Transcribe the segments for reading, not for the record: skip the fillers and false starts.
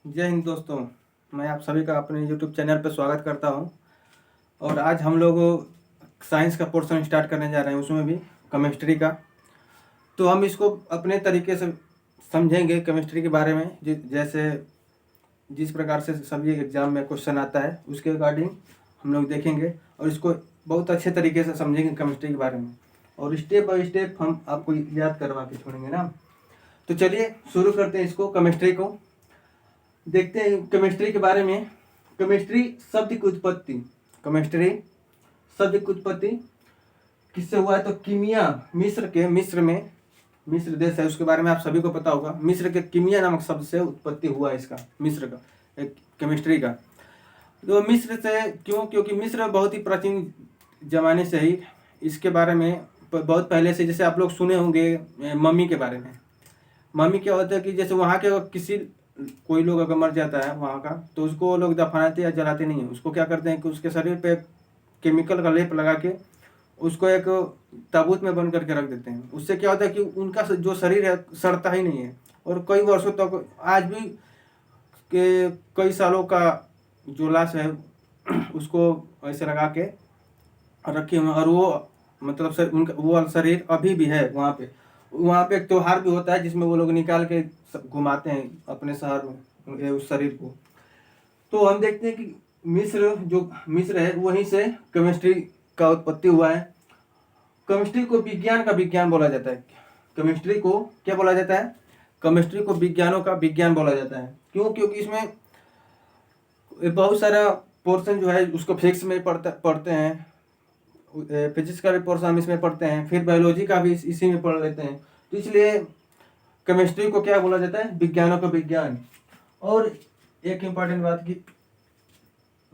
जय हिंद दोस्तों। मैं आप सभी का अपने YouTube चैनल पर स्वागत करता हूं। और आज हम लोग साइंस का पोर्शन स्टार्ट करने जा रहे हैं, उसमें भी केमिस्ट्री का। तो हम इसको अपने तरीके से समझेंगे केमिस्ट्री के बारे में, जैसे जिस प्रकार से सभी एग्जाम में क्वेश्चन आता है उसके अकॉर्डिंग हम लोग देखेंगे और इसको बहुत अच्छे तरीके से समझेंगे केमिस्ट्री के बारे में। और स्टेप बाय स्टेप हम आपको याद करवा के छोड़ेंगे ना। तो चलिए शुरू करते हैं इसको, केमिस्ट्री को देखते हैं। केमिस्ट्री के बारे में, केमिस्ट्री शब्द की उत्पत्ति, केमिस्ट्री शब्द की उत्पत्ति किससे हुआ है? तो कीमिया, मिस्र देश है, उसके बारे में आप सभी को पता होगा। मिस्र के कीमिया नामक शब्द से उत्पत्ति हुआ है इसका, मिस्र का एक केमिस्ट्री का। तो मिस्र से क्यों? क्योंकि मिस्र बहुत ही प्राचीन जमाने से ही इसके बारे में बहुत पहले से, जैसे आप लोग सुने होंगे मम्मी के बारे में। मम्मी क्या होता है कि जैसे वहाँ के किसी कोई लोग अगर मर जाता है वहाँ का, तो उसको लोग दफनाते या जलाते नहीं है। उसको क्या करते हैं कि उसके शरीर पे केमिकल का लेप लगा के उसको एक ताबूत में बंद करके रख देते हैं। उससे क्या होता है कि उनका जो शरीर है सड़ता ही नहीं है, और कई वर्षों तक, आज भी के कई सालों का जो लाश है उसको ऐसे लगा के रखे हुए, और वो मतलब उनका वो शरीर अभी भी है वहाँ पे। वहाँ पे एक त्योहार भी होता है जिसमें वो लोग निकाल के घुमाते हैं अपने शहर में उस शरीर को। तो हम देखते हैं कि मिस्र है, वहीं से केमिस्ट्री का उत्पत्ति हुआ है। केमिस्ट्री को विज्ञान का विज्ञान बोला जाता है। केमिस्ट्री को क्या बोला जाता है? केमिस्ट्री को विज्ञानों का विज्ञान बोला जाता है। क्यों? क्योंकि इसमें बहुत सारा पोर्शन जो है उसको फिजिक्स में पढ़ते हैं, फिजिक्स का भी पोर्शन हम इसमें पढ़ते हैं, फिर बायोलॉजी का भी इसी में पढ़ लेते हैं। तो इसलिए केमिस्ट्री को क्या बोला जाता है? विज्ञानों का विज्ञान। और एक इम्पॉर्टेंट बात की,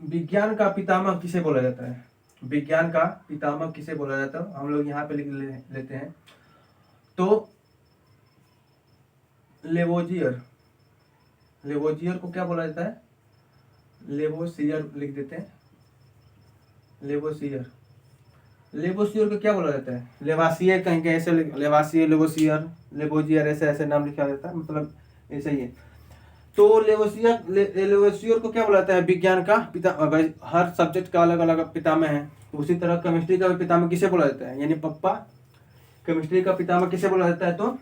विज्ञान का पितामह किसे बोला जाता है? विज्ञान का पितामह किसे बोला जाता है? हम लोग यहाँ पे लिख लेते हैं। तो लेवोजियर, लेवोजियर को क्या बोला जाता है? लेवोसियर लिख देते हैं, लेवोसियर। लेवोसियर को क्या बोला जाता है? लेवासियर कहेंगे, ऐसे लेवासियर, लेवोसियर, लेवोजियर, ऐसे ऐसे नाम लिखा जाता है, मतलब ऐसे ही है। तो लेवोसियर को क्या बोला जाता है? विज्ञान का पिता। हर सब्जेक्ट का अलग अलग पितामह है, उसी तरह केमिस्ट्री का भी पितामह किसे बोला जाता है? यानी पप्पा केमिस्ट्री का पितामह किसे बोला जाता है? तो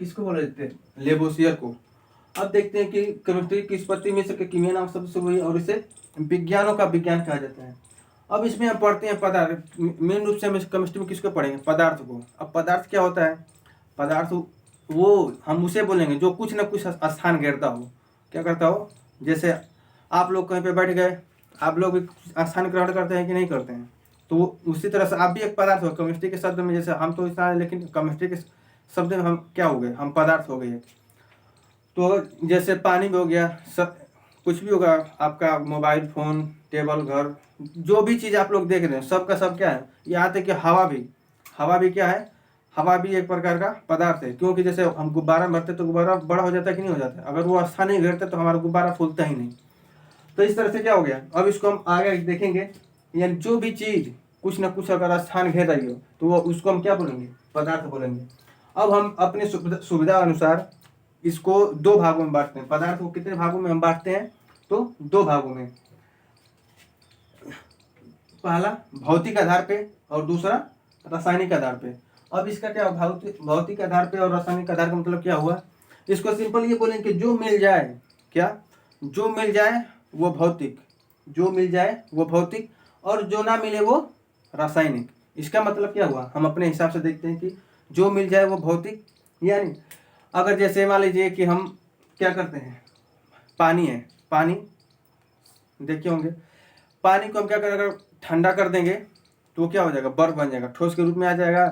किसको बोला जाता है? लेवोसियर को। अब देखते हैं कि केमिस्ट्री की उत्पत्ति मिस्र के कीमिया नाम शब्द से हुई, और इसे विज्ञानों का विज्ञान कहा जाता है। अब इसमें हम पढ़ते हैं पदार्थ, मेन रूप से हम केमिस्ट्री में किसको पढ़ेंगे? पदार्थ को। अब पदार्थ क्या होता है? पदार्थ वो हम उसे बोलेंगे जो कुछ न कुछ स्थान घेरता हो। क्या करता हो? जैसे आप लोग कहीं पे बैठ गए, आप लोग भी स्थान ग्रहण करते हैं कि नहीं करते हैं? तो उसी तरह से आप भी एक पदार्थ हो केमिस्ट्री के शब्द में। जैसे हम तो इंसान है, लेकिन केमिस्ट्री के शब्द में हम क्या हो गए? हम पदार्थ हो गए। तो जैसे पानी भी हो गया, सब कुछ भी होगा, आपका मोबाइल फोन, टेबल, घर, जो भी चीज़ आप लोग देख रहे हैं सब का सब क्या है? यहाँ तक कि हवा भी क्या है? हवा भी एक प्रकार का पदार्थ है। क्योंकि जैसे हम गुब्बारा भरते तो गुब्बारा बड़ा हो जाता है कि नहीं हो जाता? अगर वो स्थान नहीं घेरते तो हमारा गुब्बारा फूलता ही नहीं। तो इस तरह से क्या हो गया? अब इसको हम आगे देखेंगे। यानी जो भी चीज़ कुछ ना कुछ अगर स्थान घेर रही हो तो वो उसको हम क्या बोलेंगे? पदार्थ बोलेंगे। अब हम अपने सुविधा अनुसार इसको दो भागों में बांटते हैं। पदार्थ को कितने भागों में हम बांटते हैं? तो दो भागों में। पहला भौतिक आधार पे और दूसरा रासायनिक आधार पे। अब इसका क्या, भौतिक आधार पे और रासायनिक आधार का मतलब क्या हुआ? इसको सिंपल ये बोलेंगे कि जो मिल जाए, क्या? जो मिल जाए वो भौतिक, जो मिल जाए वो भौतिक, और जो ना मिले वो रासायनिक। इसका मतलब क्या हुआ? हम अपने हिसाब से देखते हैं कि जो मिल जाए वो भौतिक, यानी अगर जैसे मान लीजिए कि हम क्या करते हैं, पानी है, पानी देखे होंगे, पानी को हम क्या करें? अगर ठंडा कर देंगे तो क्या हो जाएगा? बर्फ बन जाएगा, ठोस के रूप में आ जाएगा।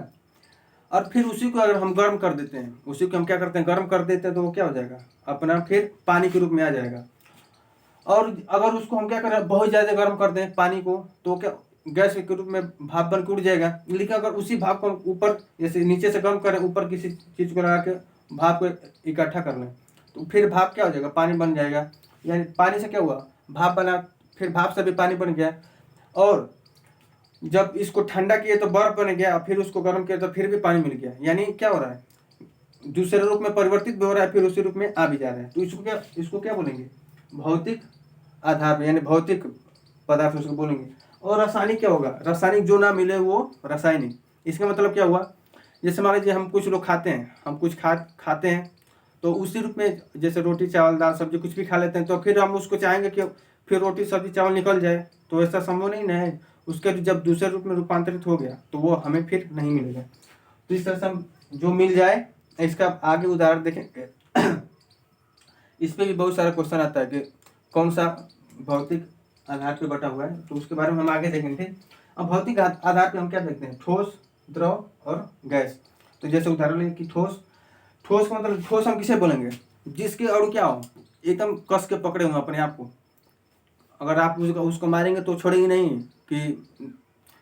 और फिर उसी को अगर हम गर्म कर देते हैं, उसी को हम क्या करते हैं? गर्म कर देते हैं, तो वो क्या हो जाएगा? अपना फिर पानी के रूप में आ जाएगा। और अगर उसको हम क्या करें? बहुत ज़्यादा गर्म कर दें पानी को, तो क्या गैस के रूप में भाप बन के उड़ जाएगा। लेकिन अगर उसी भाप को ऊपर, जैसे नीचे से गर्म करें, ऊपर किसी चीज़ को लगा के भाप को इकट्ठा कर लें, तो फिर भाप क्या हो जाएगा? पानी बन जाएगा। यानी पानी से क्या हुआ? भाप बना, फिर भाप से भी पानी बन गया। और जब इसको ठंडा किए तो बर्फ बन गया, फिर उसको गर्म किया तो फिर भी पानी मिल गया। यानी क्या हो रहा है? दूसरे रूप में परिवर्तित भी हो रहा है, फिर उसी रूप में आ भी जा रहा है, तो इसको क्या बोलेंगे, भौतिक आधार पे, यानी भौतिक पदार्थ उसको बोलेंगे। और रासायनिक क्या होगा, रासायनिक जो ना मिले वो रासायनिक। इसका मतलब क्या हुआ, जैसे मान लीजिए हम कुछ लोग खाते हैं, हम कुछ खाते हैं तो उसी रूप में, जैसे रोटी चावल दाल सब्जी कुछ भी खा लेते हैं, तो फिर हम उसको चाहेंगे कि फिर रोटी सब्जी चावल निकल जाए, तो ऐसा संभव नहीं ना है। उसके जब दूसरे रूप में रूपांतरित हो गया तो वो हमें फिर नहीं मिलेगा। तो इस तरह से हम जो मिल जाए, इसका आगे उदाहरण देखेंगे। इस पे भी बहुत सारा क्वेश्चन आता है कि कौन सा भौतिक आधार पे बटा हुआ है, तो उसके बारे में हम आगे देखेंगे। अब भौतिक आधार पे हम क्या देखते हैं, ठोस, द्रव और गैस। तो जैसे उदाहरण लें कि ठोस, ठोस का मतलब, ठोस हम किसे बोलेंगे, जिसके अणु क्या हो, एकदम कस के पकड़े हुए अपने आप को, अगर आप उसको मारेंगे तो छोड़ेंगे नहीं कि,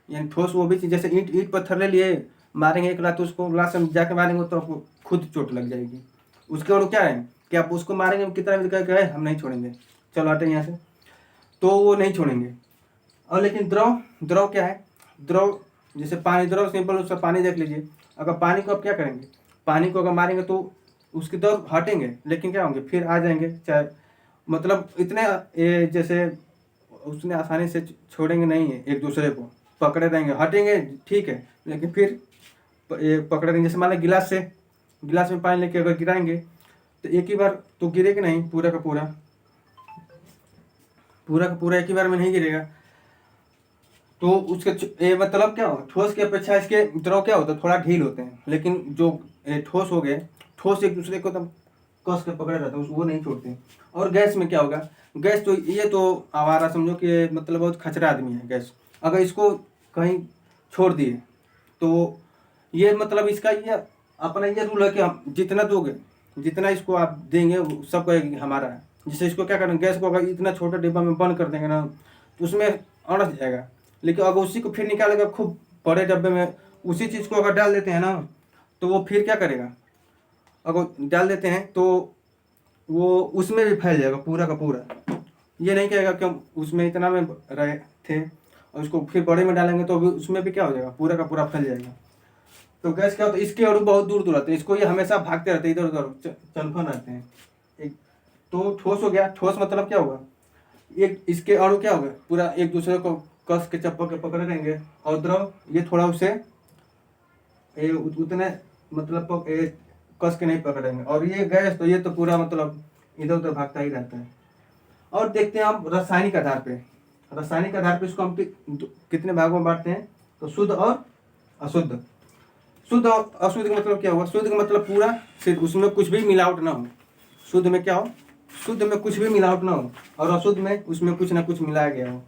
यानी ठोस वो भी चीज, जैसे ईंट पत्थर ले लिए, मारेंगे एक लात, उसको लात से जाके मारेंगे तो आपको खुद चोट लग जाएगी। उसके अणु क्या है कि आप उसको मारेंगे कितना भी कहे हम नहीं छोड़ेंगे, चलो हटे यहाँ से, तो वो नहीं छोड़ेंगे। और लेकिन द्रव, द्रव क्या है, द्रव जैसे पानी, द्रव सिंपल, उसका पानी देख लीजिए। अगर पानी को आप क्या करेंगे, पानी को अगर मारेंगे तो उसके द्रव हटेंगे, लेकिन क्या होंगे, फिर आ जाएंगे, चाहे मतलब इतने जैसे उसने आसानी से छोड़ेंगे नहीं है, एक दूसरे को पकड़े रहेंगे, हटेंगे ठीक है, लेकिन फिर पकड़े रहेंगे। जैसे मान लो गिलास में पानी लेके अगर गिराएंगे तो एक ही बार तो गिरेगा नहीं, पूरा का पूरा एक ही बार में नहीं गिरेगा। तो उसके मतलब क्या हो, ठोस की अपेक्षा इसके द्रव क्या होता है, थोड़ा ढील होते हैं, लेकिन जो ठोस हो गए, ठोस एक दूसरे को एकदम कस के पकड़े रहते हैं, वो नहीं छोड़ते। और गैस में क्या होगा, गैस तो ये तो आवारा समझो कि मतलब बहुत खचरा आदमी है गैस, अगर इसको कहीं छोड़ दिए तो ये मतलब इसका ये अपना ये रूल है कि हम जितना दोगे, जितना इसको आप देंगे सब कहेगा हमारा है। जैसे इसको क्या करेंगे, गैस को अगर इतना छोटा डिब्बा में बंद कर देंगे ना, तो उसमें अड़स जाएगा, लेकिन अगर उसी को फिर निकालेगा खूब बड़े डब्बे में, उसी चीज़ को अगर डाल देते हैं ना, तो वो फिर क्या करेगा, अगर डाल देते हैं तो वो उसमें भी फैल जाएगा पूरा का पूरा। ये नहीं कहेगा कि हम उसमें इतना में रहे थे और उसको फिर बड़े में डालेंगे तो उसमें भी क्या हो जाएगा, पूरा का पूरा फैल जाएगा। तो गैस क्या होता है, इसके अणु बहुत दूर दूर रहते हैं, इसको ये हमेशा भागते रहते हैं, इधर उधर चलफन रहते हैं। एक तो ठोस हो गया, ठोस मतलब क्या होगा, एक इसके अणु क्या होगा, पूरा एक दूसरे को कस के चप्पल के पकड़े रहेंगे। और द्रव ये थोड़ा उसे उतने मतलब कस के नहीं पकड़ेंगे। और ये गैस तो ये तो पूरा मतलब इधर उधर भागता ही रहता है। और देखते हैं हम रासायनिक आधार पे, रासायनिक आधार पे इसको हम कितने भागों में बांटते हैं, तो शुद्ध और अशुद्ध। शुद्ध और अशुद्ध का मतलब क्या हुआ, शुद्ध का मतलब पूरा सिर्फ उसमें कुछ भी मिलावट ना हो। शुद्ध में क्या हो, शुद्ध में कुछ भी मिलावट ना हो, और अशुद्ध में उसमें कुछ ना कुछ मिलाया गया हो।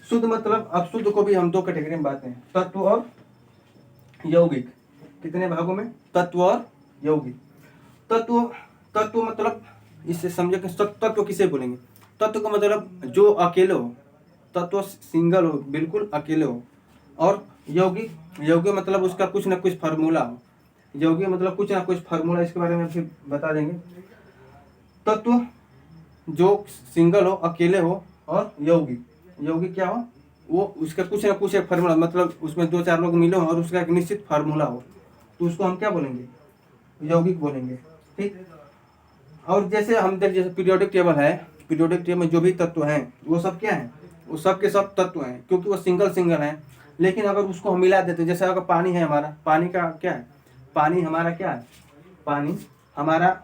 शुद्ध मतलब, अब शुद्ध को भी हम दो कैटेगरी में बांटते हैं, तत्व और यौगिक। कितने भागों में, तत्व और यौगिक। तत्व, तत्व मतलब इससे समझे कि तत्व किसे बोलेंगे, तत्व का मतलब जो अकेले हो, तत्व सिंगल हो, बिल्कुल अकेले हो। और यौगिक, यौगिक मतलब उसका कुछ ना कुछ फार्मूला हो, यौगिक मतलब कुछ ना कुछ फार्मूला, इसके बारे में फिर बता देंगे। तत्व जो सिंगल हो, अकेले हो, और यौगिक, यौगिक क्या हो, वो उसका कुछ ना कुछ एक फार्मूला, मतलब उसमें दो चार लोग मिले हो और उसका एक निश्चित फार्मूला हो, तो उसको हम क्या बोलेंगे, यौगिक बोलेंगे। ठीक। और जैसे हम देख, जैसे पीरियोडिक टेबल है, पीरियोडिक टेबल में जो भी तत्व हैं वो सब क्या है, वो सब के सब तत्व हैं, क्योंकि वो सिंगल सिंगल हैं। लेकिन अगर उसको हम मिला देते, जैसे अगर पानी है हमारा, पानी का क्या है, पानी हमारा क्या है, पानी हमारा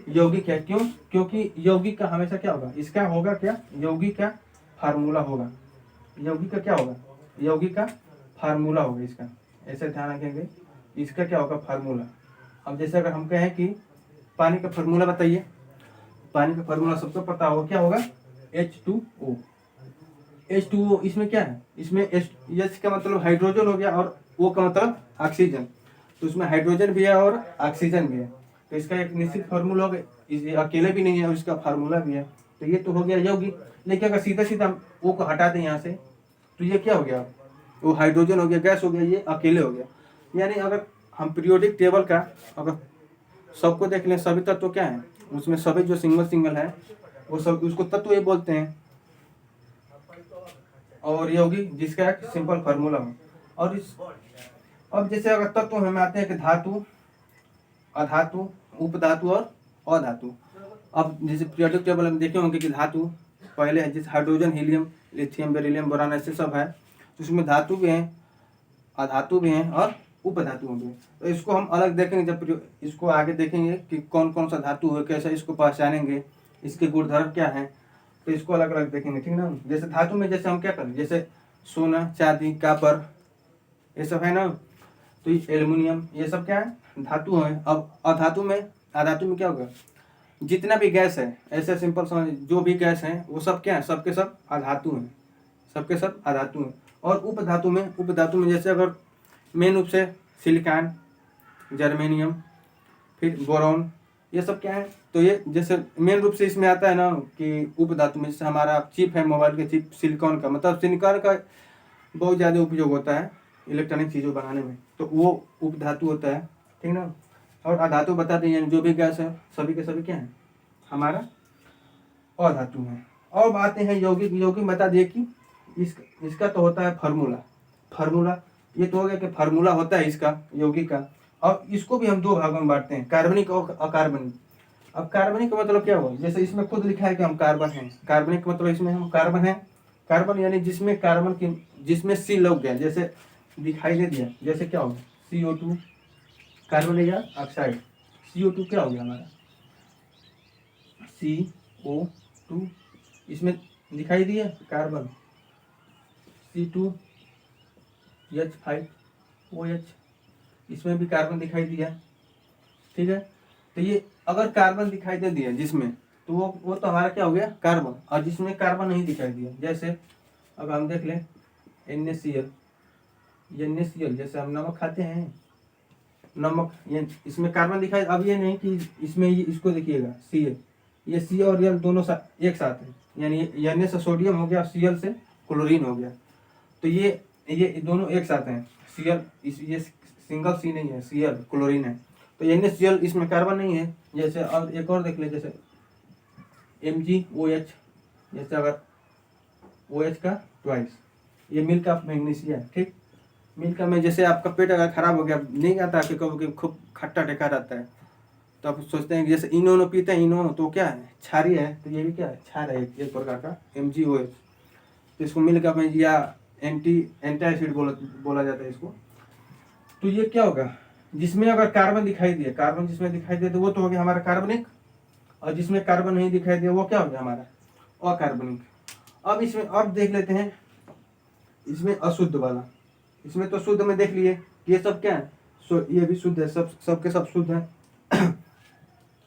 यौगिक है। क्यों, क्योंकि यौगिक का हमेशा क्या होगा, इसका होगा क्या, यौगिक का फार्मूला होगा, यौगिक का क्या होगा, यौगिक का फार्मूला होगा इसका, ऐसे ध्यान रखेंगे, इसका क्या होगा, फार्मूला। अब जैसे अगर हम कहें कि पानी का फार्मूला बताइए, पानी का फार्मूला सबको पता होगा, क्या होगा, H2O। H2O इसमें क्या है, इसमें H का मतलब हाइड्रोजन हो गया, और O का मतलब ऑक्सीजन, तो इसमें हाइड्रोजन भी है और ऑक्सीजन भी है, तो इसका एक निश्चित फार्मूला होगा। ये अकेले भी नहीं है और इसका फार्मूला भी है, तो ये तो हो गया यौगिक। लेकिन अगर सीधा सीधा O को हटा दें यहाँ से, तो ये क्या हो गया, वो हाइड्रोजन हो गया, गैस हो गया, ये अकेले हो गया। यानी अगर हम पीरियोडिक टेबल का अगर सबको देख लें, सभी तत्व क्या है उसमें, सभी जो सिंगल सिंगल है वो सब, उसको तत्व ये बोलते हैं। और यौगिक जिसका एक सिंपल फार्मूला हो। और इस, अब जैसे अगर तत्व हमें आते हैं कि धातु, अधातु, उपधातु और अधातु। अब जैसे पीरियोडिक टेबल में देखे होंगे कि धातु पहले है, जैसे hydrogen, helium, lithium, beryllium, boron, ऐसे सब है, तो उसमें धातु भी हैं, अधातु भी हैं और उपधातु भी हैं। तो इसको हम अलग देखेंगे जब इसको आगे देखेंगे कि कौन कौन सा धातु है, कैसे इसको पहचानेंगे, इसके गुणधर्म क्या हैं, तो इसको अलग अलग देखेंगे, ठीक ना। जैसे धातु में जैसे हम क्या करें, जैसे सोना, चांदी, कॉपर, ये सब है ना, तो ये एल्युमिनियम, ये सब क्या है, धातु है। अब अधातु में क्या होगा, जितना भी गैस है, ऐसे सिंपल समझ, जो भी गैस है वो सब क्या है, सबके सब अधातु हैं, सबके सब अधातु हैं। और उपधातु में जैसे अगर मेन रूप से सिलिकॉन, जर्मेनियम, फिर बोरॉन, ये सब क्या है, तो ये जैसे मेन रूप से इसमें आता है ना कि उपधातु में, जैसे हमारा चिप है, मोबाइल के चिप सिलिकॉन का, मतलब सिलिकॉन का बहुत ज़्यादा उपयोग होता है इलेक्ट्रॉनिक चीज़ों बनाने में, तो वो उपधातु होता है, ठीक ना। और अधातु बताते हैं जो भी गैस है सभी के सभी क्या है, हमारा अधातु है। और आते हैं यौगिक। यौगिक बता दिए कि इसका तो होता है फार्मूला, ये तो हो गया कि फार्मूला होता है इसका, यौगिक का। और इसको भी हम दो भागों में बांटते हैं, कार्बनिक और अकार्बनिक। अब कार्बनिक का मतलब क्या हुआ, जैसे इसमें खुद लिखा है कि हम कार्बन हैं, कार्बनिक मतलब इसमें हम कार्बन हैं, कार्बन यानी जिसमें कार्बन की, जिसमें सी लग गया, जैसे दिखाई दे दिया, जैसे क्या होगा, CO2, कार्बन डाइऑक्साइड, CO2 क्या हो गया हमारा, CO2, इसमें दिखाई दिया कार्बन, C2H5OH, इसमें भी कार्बन दिखाई दिया, ठीक है। तो ये अगर कार्बन दिखाई दे दिया जिसमें, तो वो तो हमारा क्या हो गया, कार्बन। और जिसमें कार्बन नहीं दिखाई दिया, जैसे अब हम देख लें NaCl, जैसे हम नमक खाते हैं, नमक, ये इसमें कार्बन दिखाई, अब ये नहीं कि इसमें इसको देखिएगा Cl, ये C और L दोनों एक साथ है, यानी Na से सोडियम हो गया, Cl से क्लोरीन हो गया, तो ये दोनों एक साथ हैं। Cl ये सिंगल C नहीं है, Cl क्लोरीन है, तो NaCl इसमें कार्बन नहीं है। जैसे अब एक और देख ले, जैसे MgOH, जैसे अगर OH का ट्वाइस, ये मिल्क ऑफ मैग्नीशिया है, ठीक। मिल्क में जैसे आपका पेट अगर खराब हो गया, नहीं आता कि कभी खूब खट्टा टेका रहता है, तो आप सोचते हैं कि जैसे इनो पीते हैं, इनो तो क्या है, क्षारीय है, तो ये भी क्या है, क्षार है, एक प्रकार का MgOH। तो इसको मिल्क में या एंटासिड बोला जाता है इसको। तो ये क्या होगा, जिसमें अगर कार्बन दिखाई दिए, कार्बन जिसमें दिखाई दिए तो वो तो हो गया हमारा कार्बनिक, और जिसमें कार्बन नहीं दिखाई दिया वो क्या हो गया हमारा अकार्बनिक। अब इसमें अब देख लेते हैं इसमें अशुद्ध वाला। इसमें तो शुद्ध में देख लिए ये सब क्या है, ये भी शुद्ध है, सबके सब शुद्ध है।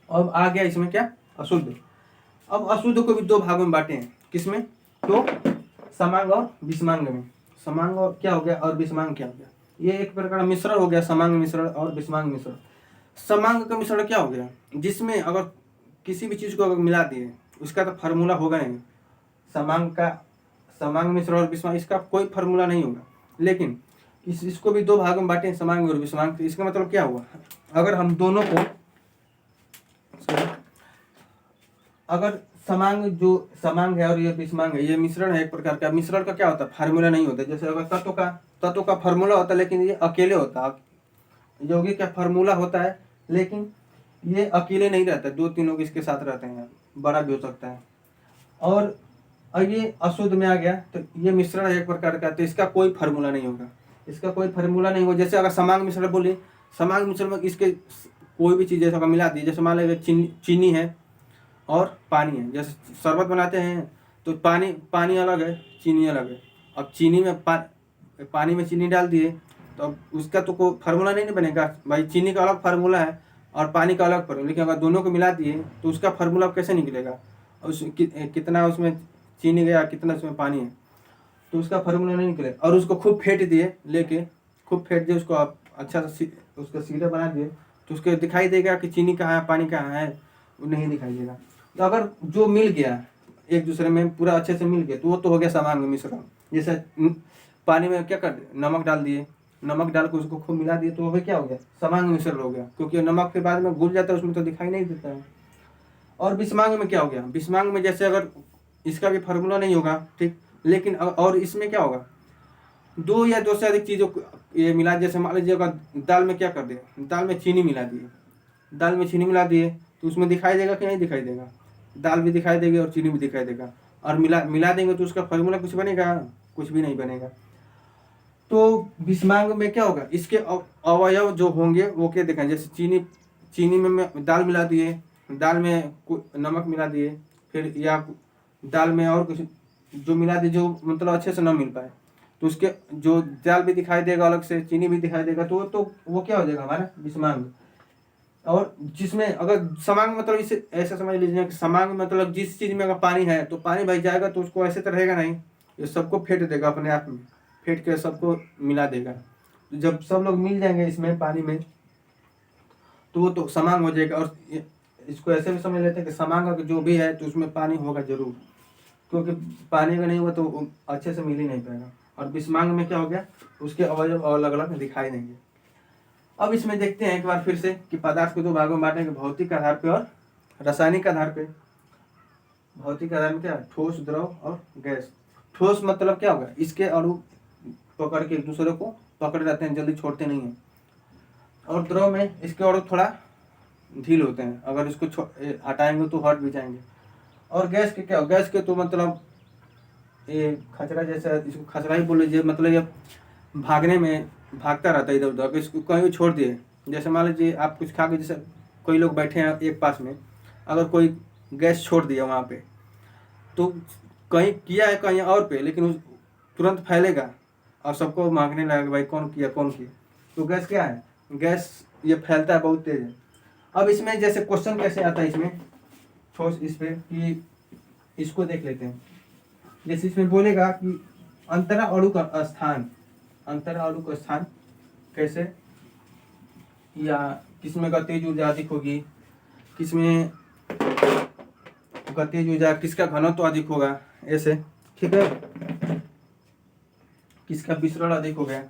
अब आ गया इसमें क्या, अशुद्ध। अब अशुद्ध को भी दो भागों में बांटे हैं, किसमें, तो समांग और विषमांग में। समांग और क्या हो गया, और विषमांग क्या हो गया, ये एक प्रकार का मिश्रण हो गया, समांग मिश्रण और विषमांग मिश्रण। समांग का मिश्रण क्या हो गया, जिसमें अगर किसी भी चीज को अगर मिला दिए, उसका तो फार्मूला होगा नहीं। समांग मिश्रण और विषमांग, इसका कोई फार्मूला नहीं होगा, लेकिन इसको भी दो भागों में बांटे हैं, समांग और विषमांग। इसका मतलब क्या हुआ, अगर हम दोनों को, अगर समांग है और ये विषमांग है, ये मिश्रण है एक प्रकार का। मिश्रण का क्या होता है, फार्मूला नहीं होता। जैसे अगर तत्व का फार्मूला होता है, लेकिन ये अकेले होता है। यौगिक का फार्मूला होता है, लेकिन ये अकेले नहीं रहता, दो तीन लोग इसके साथ रहते हैं, बड़ा भी हो सकता है। और ये अशुद्ध में आ गया, तो ये मिश्रण है एक प्रकार का, तो इसका कोई फार्मूला नहीं होगा, इसका कोई फार्मूला नहीं होगा। जैसे अगर समांग मिश्रण बोले, समांग मिश्रण में इसके कोई भी चीज़ जैसा मिला दी, जैसे मान लीजिए चीनी है और पानी है। जैसे शरबत बनाते हैं तो पानी अलग है, चीनी अलग है। अब चीनी में पानी में चीनी डाल दिए, तो अब उसका तो कोई फार्मूला नहीं बनेगा भाई, चीनी का अलग फार्मूला है और पानी का अलग फार्मूला। लेकिन अगर दोनों को मिला दिए तो उसका फार्मूला कैसे निकलेगा, कितना उसमें चीनी गया, कितना उसमें पानी है, तो उसका फार्मूला नहीं निकलेगा। और उसको खूब फेंट दिए, खूब फेंट दिए उसको, आप अच्छा सा उसका सीधा बना दिए, तो उसको दिखाई देगा कि चीनी कहाँ है, पानी कहाँ है, वो नहीं दिखाई देगा। तो अगर जो मिल गया एक दूसरे में पूरा अच्छे से मिल गया, तो वो तो हो गया समांग मिश्रण। जैसे पानी में क्या कर दिए, नमक डाल दिए, नमक डाल के उसको खूब मिला दिए, तो वो क्या हो गया, समांग मिश्रण हो गया, क्योंकि नमक के बाद में घुल जाता है, उसमें तो दिखाई नहीं देता है। और विषमांग में क्या हो गया, विषमांग में जैसे अगर इसका भी फार्मूला नहीं होगा, ठीक, लेकिन और इसमें क्या होगा, दो या दो से अधिक चीज़ों को ये मिला। जैसे मान लीजिए अगर दाल में क्या कर दिया, दाल में चीनी मिला दिए, दाल में चीनी मिला दिए तो उसमें दिखाई देगा कि नहीं दिखाई देगा? दाल भी दिखाई देगी और चीनी भी दिखाई देगा। और मिला मिला देंगे तो उसका फॉर्मूला कुछ बनेगा? कुछ भी नहीं बनेगा। तो बिस्मांग में क्या होगा, इसके अवयव जो होंगे वो क्या देखें, जैसे चीनी में दाल मिला दिए, दाल में नमक मिला दिए, फिर या दाल में और कुछ जो मिला दिए जो मतलब अच्छे से ना मिल पाए, तो उसके जो दाल भी दिखाई देगा अलग से, चीनी भी दिखाई देगा, तो वो क्या हो जाएगा हमारा बिस्मांग। और जिसमें अगर समांग मतलब इसे ऐसा समझ लीजिए कि समांग मतलब जिस चीज में अगर पानी है तो पानी भर जाएगा तो उसको ऐसे तो रहेगा नहीं, ये सबको फेंट देगा अपने आप में, फेंट के सबको मिला देगा। जब सब लोग मिल जाएंगे इसमें पानी में तो वो तो समांग हो जाएगा। और इसको ऐसे भी समझ लेते हैं कि समांग अगर जो भी है तो उसमें पानी होगा जरूर, क्योंकि पानी अगर नहीं हुआ तो अच्छे से मिल ही नहीं पाएगा। और बिस्मांग में क्या हो गया, उसके अवयव अलग अलग दिखाई देंगे। अब इसमें देखते हैं एक बार फिर से कि पदार्थ को दो भागों में बांटेंगे, भौतिक आधार पे और रासायनिक आधार पे। भौतिक आधार में क्या, ठोस, द्रव और गैस। ठोस मतलब क्या होगा, इसके अणु पकड़ के एक दूसरे को पकड़े रहते हैं, जल्दी छोड़ते नहीं हैं। और द्रव में इसके अणु थोड़ा ढील होते हैं, अगर इसको हटाएंगे तो हट भी जाएंगे। और गैस के क्या, गैस के तो मतलब ये खचरा जैसा, इसको खचरा ही बोल लीजिए, मतलब ये भागने में भागता रहता है इधर उधर। अगर इसको कहीं भी छोड़ दिए, जैसे मान लीजिए आप कुछ खा के, जैसे कोई लोग बैठे हैं एक पास में, अगर कोई गैस छोड़ दिया वहाँ पे, तो कहीं किया है कहीं और पे, लेकिन तुरंत फैलेगा और सबको मांगने लगेगा भाई कौन किया कौन किया। तो गैस क्या है, गैस ये फैलता है बहुत तेज है। अब इसमें जैसे क्वेश्चन कैसे आता है इसमें ठोस इस पे कि इसको देख लेते हैं। जैसे इसमें बोलेगा कि अंतरा अणु का स्थान, अंतरा अणु का स्थान कैसे, या किसमें गतिज ऊर्जा अधिक होगी, किसमें गतिज ऊर्जा, किसका घनत्व तो अधिक होगा, ऐसे ठीक है, किसका विसरण अधिक हो गया।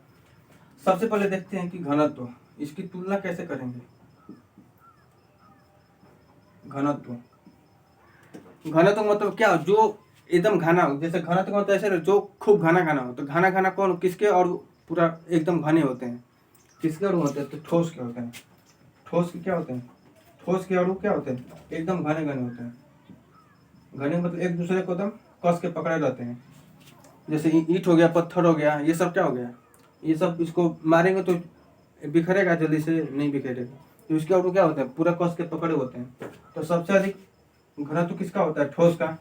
सबसे पहले देखते हैं कि घनत्व, इसकी तुलना कैसे करेंगे। घनत्व, घनत्व मतलब क्या, जो एकदम घना हो, जैसे घनत्व मतलब ऐसे जो खूब घना घना हो, तो घना घना कौन, किसके और पूरा एकदम घने होते हैं, किसके अणु होते हैं, तो ठोस के होते हैं। ठोस के क्या होते हैं, ठोस के अणु क्या होते हैं, एकदम घने घने होते हैं। घने मतलब एक दूसरे को एकदम कस के पकड़े रहते हैं। जैसे ईंट हो गया, पत्थर हो गया, ये सब क्या हो गया, ये सब इसको मारेंगे तो बिखरेगा, जल्दी से नहीं बिखरेगा। तो इसके अणु क्या होते हैं, पूरा कस के पकड़े होते हैं। तो सबसे अधिक घनत्व किसका होता है, ठोस का।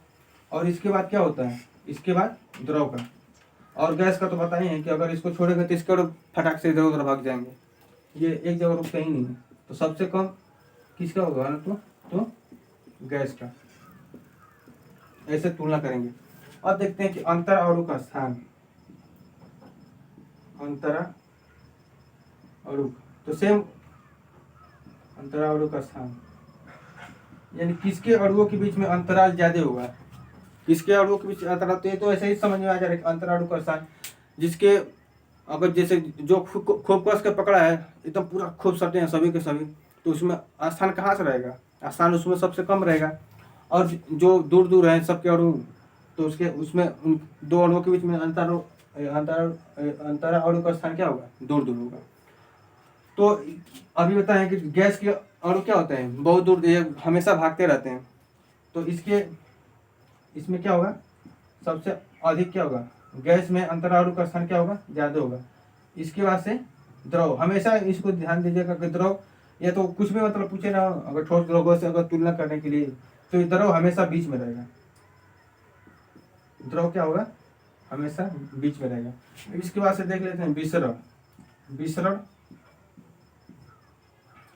और इसके बाद क्या होता है, इसके बाद द्रव का। और गैस का तो पता ही है कि अगर इसको छोड़ेंगे तो इसके फटाक से इधर उधर भाग जाएंगे, ये एक जगह रुकते ही नहीं है। तो सबसे कम किसका होगा घनत्व, तो गैस का। ऐसे तुलना करेंगे। अब देखते हैं कि अंतर अणु का स्थान, अंतरा अणु, तो सेम अंतरा अणु का स्थान, यानी किसके अणुओं के बीच में अंतराल ज्यादा होगा, किसके अणुओं के बीच अंतराल, तो ऐसे ही समझ में आ जाएगा अंतरा अणु का स्थान, जिसके अगर जैसे जो खूब कस के पकड़ा है, एकदम पूरा खूब सटे हैं सभी के सभी, तो उसमें स्थान कहाँ से रहेगा, स्थान उसमें सबसे कम रहेगा। और जो दूर दूर है सबके अणु, तो उसके उसमें उन दो अणुओं के बीच में अंतरा अणु का स्थान क्या होगा, दूर दूर होगा। तो अभी बताएं कि गैस के अणु क्या होते हैं, बहुत दूर, ये हमेशा भागते रहते हैं। तो इसमें क्या होगा, सबसे अधिक क्या होगा, गैस में अंतरा अणु का स्थान क्या होगा, ज्यादा होगा। इसके बाद से द्रव, हमेशा इसको ध्यान दीजिएगा कि द्रव, या तो कुछ भी मतलब पूछे ना, अगर ठोस द्रव से अगर तुलना करने के लिए, तो द्रव हमेशा बीच में रहेगा। द्रव क्या होगा, हमेशा बीच में रहेगा। इसके बाद से देख लेते हैं विसरण। विसरण,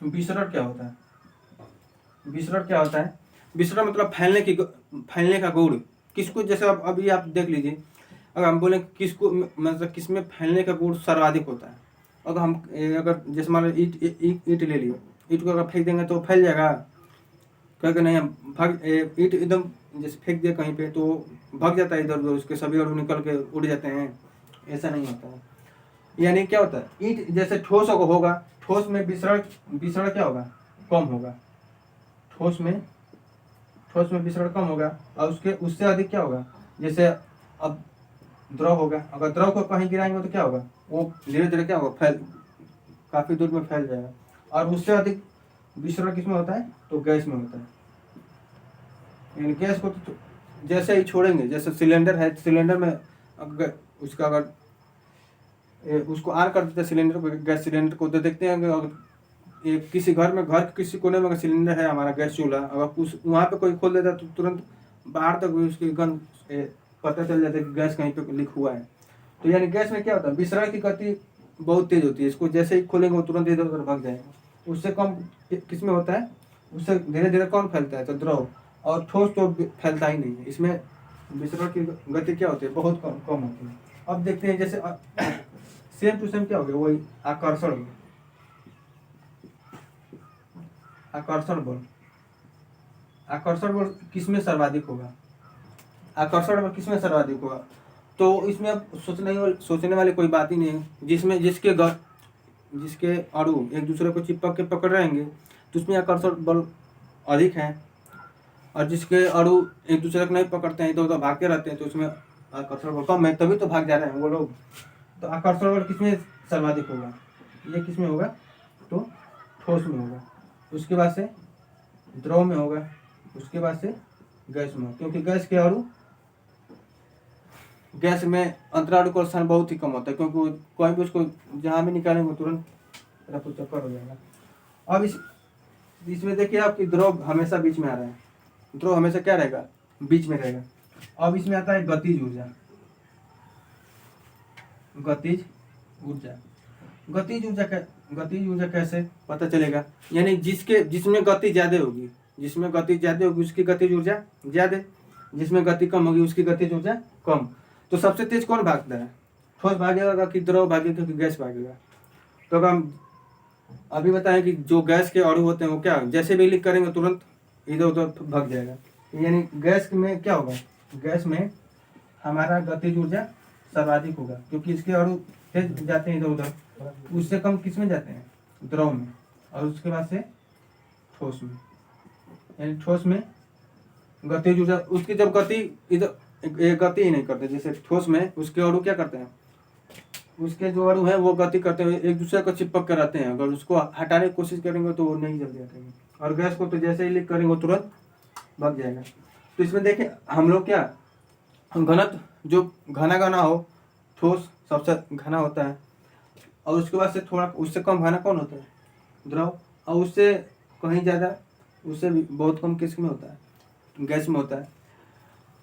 विसरण क्या होता है, विसरण क्या होता है, विसरण मतलब फैलने का गुण। किसको, जैसे अभी आप देख लीजिए, अगर हम बोले किसको मतलब किसमें फैलने का गुण सर्वाधिक होता है। अगर हम अगर जैसे मान लो ईंट ले लिए, ईंट को अगर फेंक देंगे तो फैल जाएगा, कहेंगे नहीं हम ईंट एकदम जैसे फेंक दिया कहीं पे तो भाग जाता है इधर उधर, उसके सभी अणु निकल के उड़ जाते हैं, ऐसा नहीं होता है। यानी क्या होता है, ईंट जैसे ठोस होगा, ठोस में विसरण, विसरण क्या होगा, कम होगा। ठोस में विसरण कम होगा, और उसके उससे अधिक क्या होगा, जैसे अब द्रव होगा, अगर द्रव को कहीं गिराएंगे तो क्या होगा, वो धीरे धीरे क्या होगा, काफी दूर में फैल जाएगा। और उससे अधिक विसरण किस में होता है? तो गैस में होता है। यानी गैस को तो जैसे ही छोड़ेंगे, जैसे सिलेंडर है, सिलेंडर में अगर उसका अगर उसको ऑन कर देते हैं सिलेंडर को, गैस सिलेंडर को, तो देखते हैं कि अगर ये किसी घर में, घर के किसी कोने में अगर सिलेंडर है हमारा गैस चूल्हा, अगर उस वहाँ पे कोई खोल देता है तो तुरंत बाहर तक भी उसकी गंध पता चल जाता है कि गैस कहीं पे लीक हुआ है। तो यानी गैस में क्या होता है, विसरण की गति बहुत तेज होती है, इसको जैसे ही खोलेंगे वो तुरंत इधर उधर भाग जाएगा। उससे कम किस में होता है, उससे धीरे धीरे कौन फैलता है? तो द्रव। और ठोस तो फैलता ही नहीं है, इसमें विसरण की गति क्या होती है, बहुत कम कम होती है। अब देखते हैं जैसे सेम टू सेम क्या हो गया, वही आकर्षण बल। आकर्षण बल, आकर्षण बल किसमें सर्वाधिक होगा? आकर्षण बल किसमें सर्वाधिक होगा? तो इसमें अब सोचने वाली कोई बात ही नहीं है। जिसमें जिसके अणु एक दूसरे को चिपक के पकड़ रहेंगे तो उसमें आकर्षण बल अधिक है, और जिसके अणु एक दूसरे को नहीं पकड़ते हैं, इधर उधर भागते रहते हैं, तो उसमें आकर्षण बल कम है, तभी तो भाग जा रहे हैं वो लोग। तो आकर्षण बल किसमें सर्वाधिक होगा? ये किसमें होगा? तो ठोस में होगा, उसके बाद से द्रव में होगा, उसके बाद से गैस में होगा। क्योंकि गैस में अंतराणु का स्थान बहुत ही कम होता है, क्योंकि कोई भी उसको जहाँ भी निकालेंगे तुरंत रफू चक्कर हो जाएगा। अब इसमें देखिए आपकी द्रव हमेशा बीच में आ रहा है, द्रव हमेशा क्या रहेगा? बीच में रहेगा। अब इसमें आता है गतिज ऊर्जा। गतिज ऊर्जा, गतिज ऊर्जा कैसे पता चलेगा? यानी जिसमें गति ज्यादा होगी, उसकी गतिज ऊर्जा ज्यादा, जिसमें गति कम होगी उसकी गतिज ऊर्जा कम। तो सबसे तेज कौन भागता है? ठोस भागेगा कि द्रव भागेगा कि गैस भागेगा? तो अगर हम अभी बताएं कि जो गैस के अणु होते हैं वो क्या, जैसे भी लीक करेंगे तुरंत इधर उधर भाग जाएगा। यानी गैस में क्या होगा? गैस में हमारा गतिज ऊर्जा सर्वाधिक होगा, क्योंकि इसके अणु तेज जाते हैं इधर उधर, उससे कम किस में जाते हैं? द्रव में, और उसके बाद से ठोस में। यानी ठोस में गतिज ऊर्जा, उसकी जब गति इधर गति ही नहीं करते, जैसे ठोस में उसके अणु क्या करते हैं, उसके जो अणु है वो गति करते हुए एक दूसरे को चिपक कर रहते हैं, अगर उसको हटाने की कोशिश करेंगे तो वो नहीं जल्दी हटेंगे। और गैस को तो जैसे ही लीक करेंगे वो तुरंत भाग जाएगा। तो इसमें देखें हम लोग क्या, घनत्व जो घना हो, ठोस सबसे घना होता है, और उसके बाद से थोड़ा उससे कम घना कौन होता है? द्रव। और उससे कहीं ज़्यादा, उससे भी बहुत कम किस में होता है? गैस में होता है।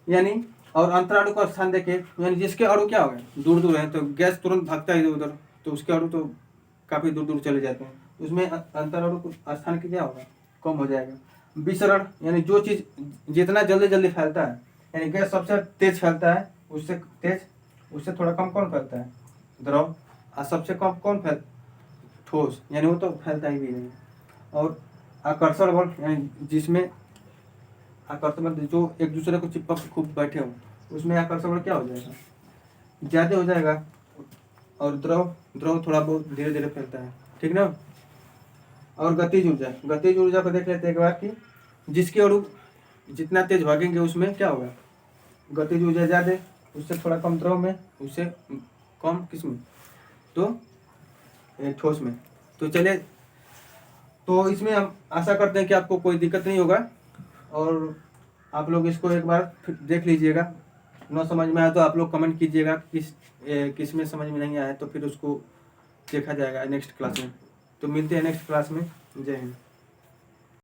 यानी और अंतराणु का स्थान देखें, यानी जिसके अणु क्या हो गए दूर दूर है, तो गैस तुरंत भागता है इधर उधर, तो उसके अणु तो काफ़ी दूर दूर चले जाते हैं, उसमें अंतराणु का स्थान क्या होगा? कम हो जाएगा। विसरण, यानी जो चीज़ जितना जल्दी जल्दी फैलता है, यानी गैस सबसे तेज फैलता है, उससे थोड़ा कम कौन फैलता है? द्रव। और सबसे कम कौन ठोस, यानी वो तो फैलता ही भी नहीं। और आकर्षण बल, यानी जिसमें आकर्षण बल जो एक दूसरे को चिपक खूब बैठे हो, उसमें आकर्षण बल क्या हो जाएगा? ज़्यादा हो जाएगा। और द्रव थोड़ा बहुत धीरे धीरे फैलता है, ठीक ना। और गतिज ऊर्जा को देख लेते हैं एक बार कि जिसके अणु जितना तेज भागेंगे उसमें क्या होगा? गतिज ऊर्जा ज़्यादा, उससे थोड़ा कम द्रव में, उससे कम किसमें? तो ठोस में। तो चलिए, तो इसमें हम आशा करते हैं कि आपको कोई दिक्कत नहीं होगा, और आप लोग इसको एक बार फिर देख लीजिएगा। न समझ में आया तो आप लोग कमेंट कीजिएगा, किस में समझ में नहीं आया, तो फिर उसको देखा जाएगा नेक्स्ट क्लास में। तो मिलते हैं नेक्स्ट क्लास में। जय हिंद।